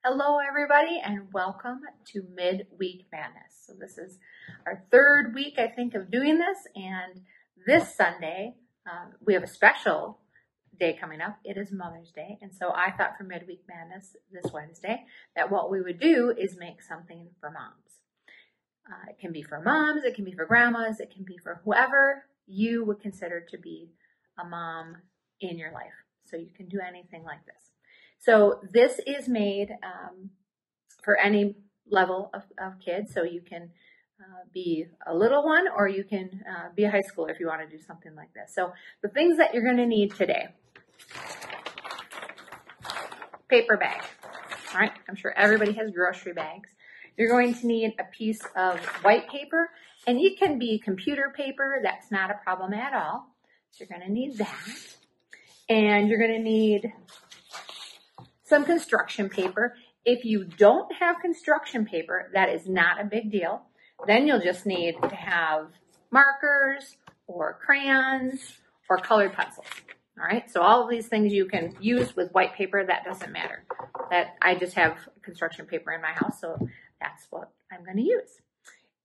Hello, everybody, and welcome to Midweek Madness. So this is our third week, I think, of doing this, and this Sunday, we have a special day coming up. It is Mother's Day, and so I thought for Midweek Madness this Wednesday that what we would do is make something for moms. It can be for moms, it can be for grandmas, it can be for whoever you would consider to be a mom in your life. So you can do anything like this. So this is made for any level of kids. So you can be a little one, or you can be a high schooler if you want to do something like this. So the things that you're going to need today: paper bag. All right, I'm sure everybody has grocery bags. You're going to need a piece of white paper, and it can be computer paper. That's not a problem at all. So you're going to need that. And you're going to need some construction paper. If you don't have construction paper, that is not a big deal. Then you'll just need to have markers or crayons or colored pencils. All right, so all of these things you can use with white paper. That doesn't matter. I just have construction paper in my house, so that's what I'm going to use.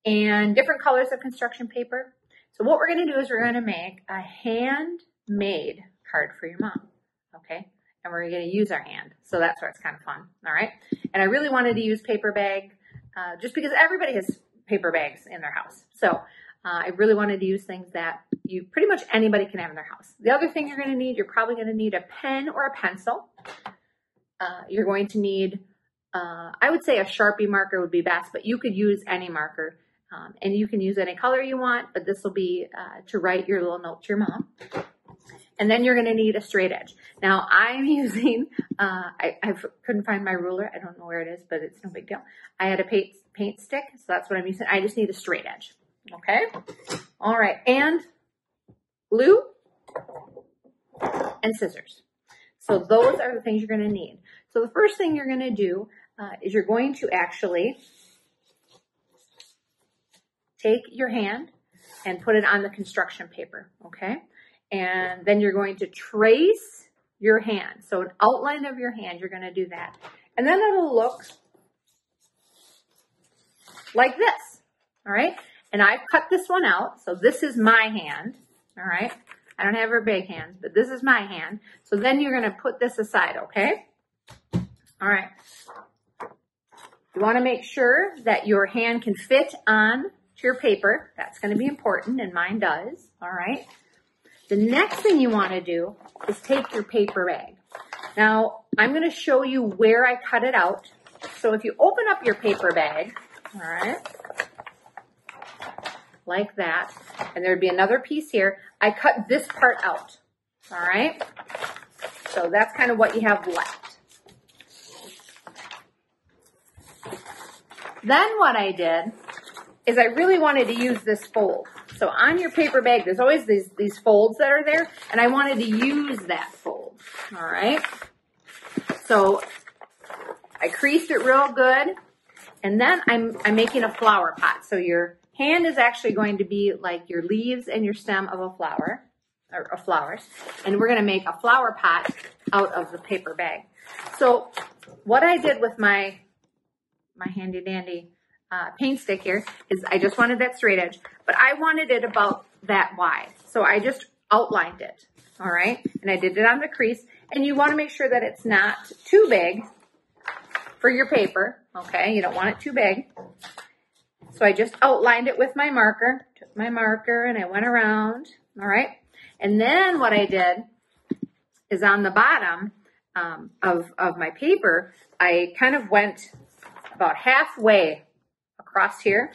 And different colors of construction paper. So what we're going to do is we're going to make a handmade card for your mom, okay? And we're going to use our hand. So that's where it's kind of fun, all right? And I really wanted to use paper bag just because everybody has paper bags in their house. So I really wanted to use things that pretty much anybody can have in their house. The other thing you're probably going to need a pen or a pencil. You're going to need, I would say a Sharpie marker would be best, but you could use any marker. And you can use any color you want, but this will be to write your little note to your mom. And then you're going to need a straight edge. Now I'm using, I couldn't find my ruler. I don't know where it is, but it's no big deal. I had a paint stick, so that's what I'm using. I just need a straight edge. Okay. All right. And glue and scissors. So those are the things you're going to need. So the first thing you're going to do is you're going to actually take your hand and put it on the construction paper. Okay. And then you're going to trace your hand. So an outline of your hand, you're going to do that. And then it'll look like this. All right. And I've cut this one out. So this is my hand. All right. I don't have her big hand, but this is my hand. So then you're going to put this aside. Okay. All right. You want to make sure that your hand can fit on to your paper. That's going to be important, and mine does. All right. The next thing you want to do is take your paper bag. Now, I'm going to show you where I cut it out. So if you open up your paper bag, all right, like that, and there'd be another piece here, I cut this part out, all right? So that's kind of what you have left. Then what I did is I really wanted to use this fold. So on your paper bag, there's always these folds that are there, and I wanted to use that fold, all right? So I creased it real good, and then I'm making a flower pot. So your hand is actually going to be like your leaves and your stem of a flower, or flowers, and we're gonna make a flower pot out of the paper bag. So what I did with my handy dandy paint stick here is I just wanted that straight edge, but I wanted it about that wide. So I just outlined it, all right? And I did it on the crease, and you want to make sure that it's not too big for your paper, okay? You don't want it too big. So I just outlined it with my marker, took my marker, and I went around, all right? And then what I did is on the bottom of my paper, I kind of went about halfway across here,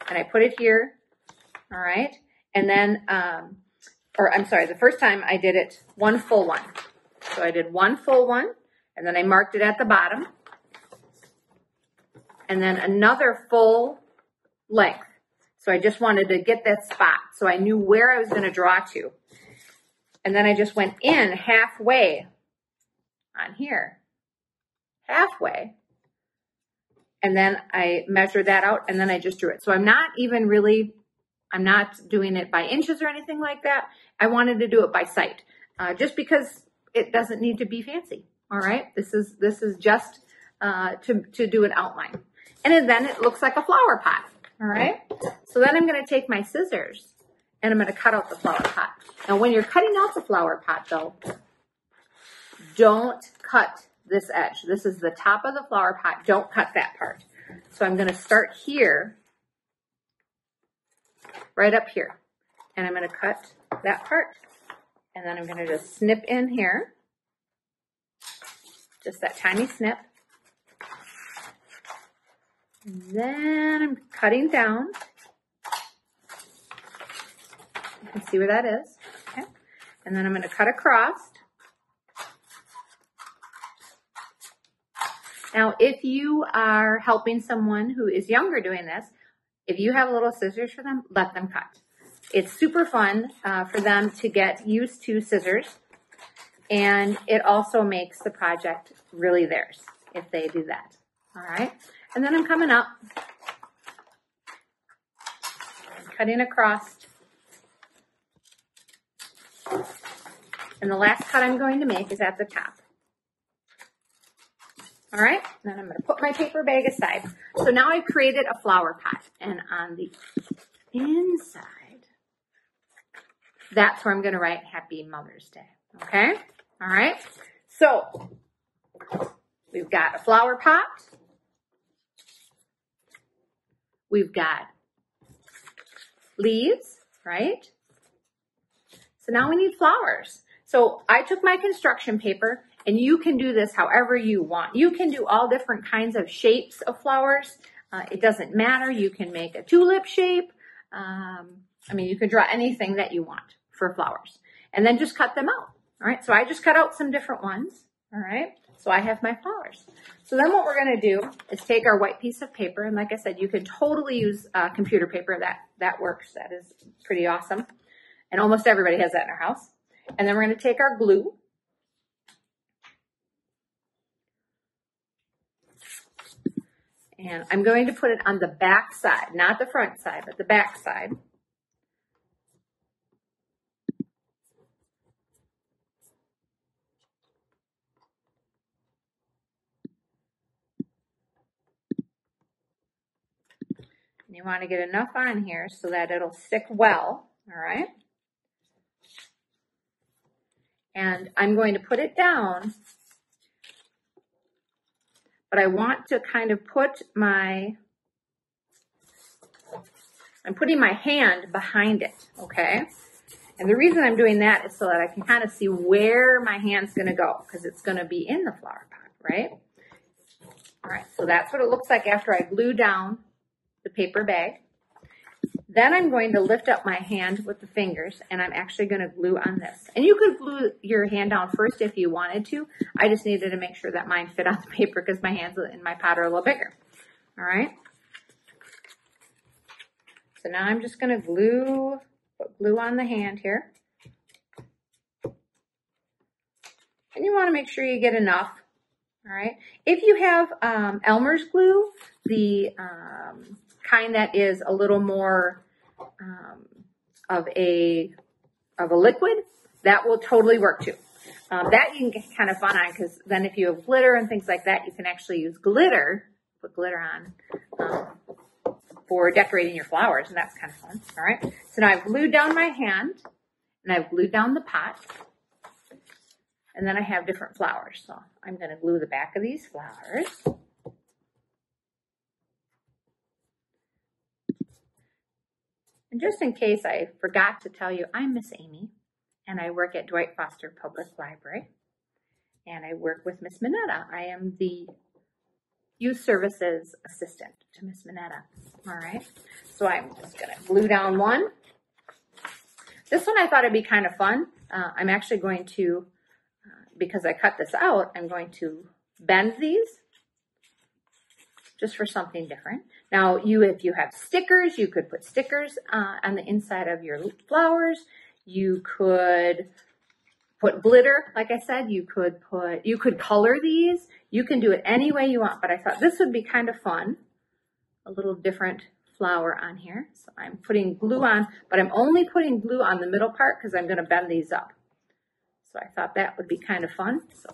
and I put it here, all right? And then, the first time I did it one full one. So I did one full one, and then I marked it at the bottom, and then another full length. So I just wanted to get that spot, so I knew where I was going to draw to. And then I just went in halfway on here, halfway. And then I measured that out, and then I just drew it. So I'm not doing it by inches or anything like that. I wanted to do it by sight, just because it doesn't need to be fancy. All right. This is just to do an outline. And then it looks like a flower pot, all right? So then I'm gonna take my scissors and I'm gonna cut out the flower pot. Now when you're cutting out the flower pot though, don't cut this edge. This is the top of the flower pot, don't cut that part. So I'm gonna start here, right up here, and I'm gonna cut that part. And then I'm gonna just snip in here, just that tiny snip. And then I'm cutting down. You can see where that is, okay? And then I'm gonna cut across. Now, if you are helping someone who is younger doing this, if you have little scissors for them, let them cut. It's super fun for them to get used to scissors, and it also makes the project really theirs if they do that, all right? And then I'm coming up, cutting across, and the last cut I'm going to make is at the top. All right, and then I'm going to put my paper bag aside. So now I've created a flower pot, and on the inside, that's where I'm going to write Happy Mother's Day, okay? All right, so we've got a flower pot. We've got leaves, right? So now we need flowers. So I took my construction paper, and you can do this however you want. You can do all different kinds of shapes of flowers. It doesn't matter. You can make a tulip shape. I mean, you can draw anything that you want for flowers. And then just cut them out. All right, so I just cut out some different ones. All right, so I have my flowers. So then what we're gonna do is take our white piece of paper, and like I said, you can totally use computer paper. That works. That is pretty awesome. And almost everybody has that in their house. And then we're gonna take our glue. And I'm going to put it on the back side, not the front side, but the back side. And you want to get enough on here so that it'll stick well, all right? And I'm going to put it down, but I want to kind of put I'm putting my hand behind it, okay? And the reason I'm doing that is so that I can kind of see where my hand's gonna go, because it's gonna be in the flower pot, right? All right, so that's what it looks like after I glue down the paper bag. Then I'm going to lift up my hand with the fingers, and I'm actually gonna glue on this. And you could glue your hand down first if you wanted to. I just needed to make sure that mine fit on the paper because my hands in my pot are a little bigger, all right? So now I'm just gonna put glue on the hand here. And you wanna make sure you get enough, all right? If you have Elmer's glue, the kind that is a little more of a liquid, that will totally work too. That you can get kind of fun on, because then if you have glitter and things like that, you can actually use glitter, put glitter on for decorating your flowers, and that's kind of fun, all right? So now I've glued down my hand, and I've glued down the pot, and then I have different flowers. So I'm gonna glue the back of these flowers. And just in case I forgot to tell you, I'm Miss Amy, and I work at Dwight Foster Public Library, and I work with Miss Minetta. I am the Youth Services Assistant to Miss Minetta, all right? So I'm just gonna glue down one. This one I thought it'd be kind of fun. I'm actually going to, because I cut this out, I'm going to bend these just for something different. Now, if you have stickers, you could put stickers on the inside of your flowers. You could put glitter, like I said. You could color these. You can do it any way you want, but I thought this would be kind of fun. A little different flower on here. So I'm putting glue on, but I'm only putting glue on the middle part because I'm gonna bend these up. So I thought that would be kind of fun. So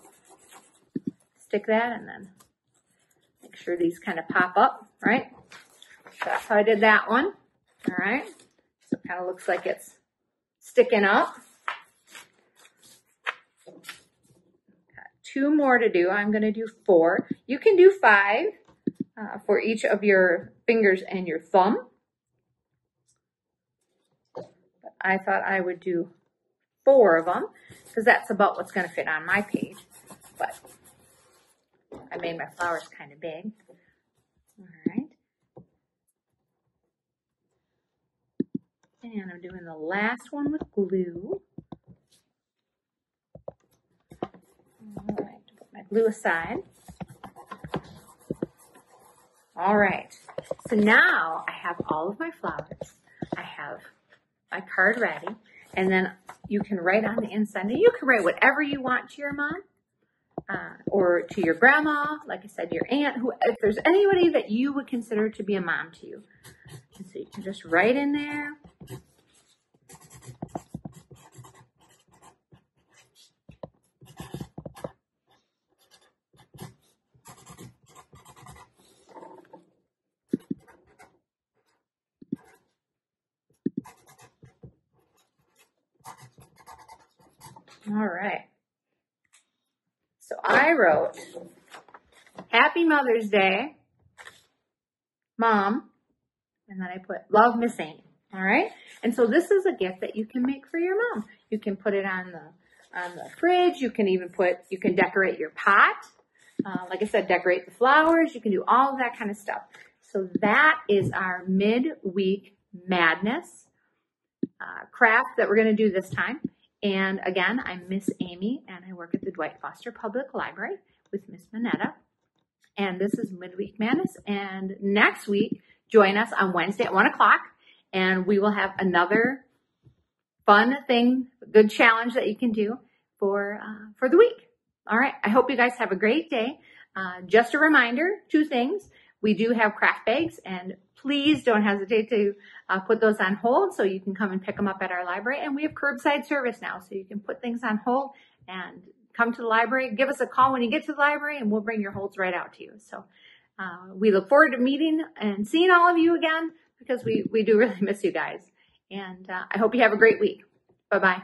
stick that and then Make sure these kind of pop up, right? So that's how I did that one. All right. So it kind of looks like it's sticking up. Got 2 more to do. I'm going to do 4. You can do 5 for each of your fingers and your thumb. But I thought I would do 4 of them because that's about what's going to fit on my page. But I made my flowers kind of big. All right. And I'm doing the last one with glue. All right, put my glue aside. All right, so now I have all of my flowers. I have my card ready, and then you can write on the inside. Now you can write whatever you want to your mom or to your grandma, like I said, your aunt, if there's anybody that you would consider to be a mom to you. And so you can just write in there. All right. So I wrote, Happy Mother's Day, Mom, and then I put, Love, Miss Amy. All right. And so this is a gift that you can make for your mom. You can put it on the fridge. You can even you can decorate your pot. Like I said, decorate the flowers. You can do all of that kind of stuff. So that is our Midweek Madness craft that we're going to do this time. And again, I'm Miss Amy, and I work at the Dwight Foster Public Library with Miss Minetta. And this is Midweek Madness. And next week, join us on Wednesday at 1 o'clock, and we will have another fun thing, good challenge that you can do for the week. All right. I hope you guys have a great day. Just a reminder, 2 things. We do have craft bags, and please don't hesitate to put those on hold so you can come and pick them up at our library. And we have curbside service now, so you can put things on hold and come to the library. Give us a call when you get to the library, and we'll bring your holds right out to you. So we look forward to meeting and seeing all of you again, because we do really miss you guys. And I hope you have a great week. Bye-bye.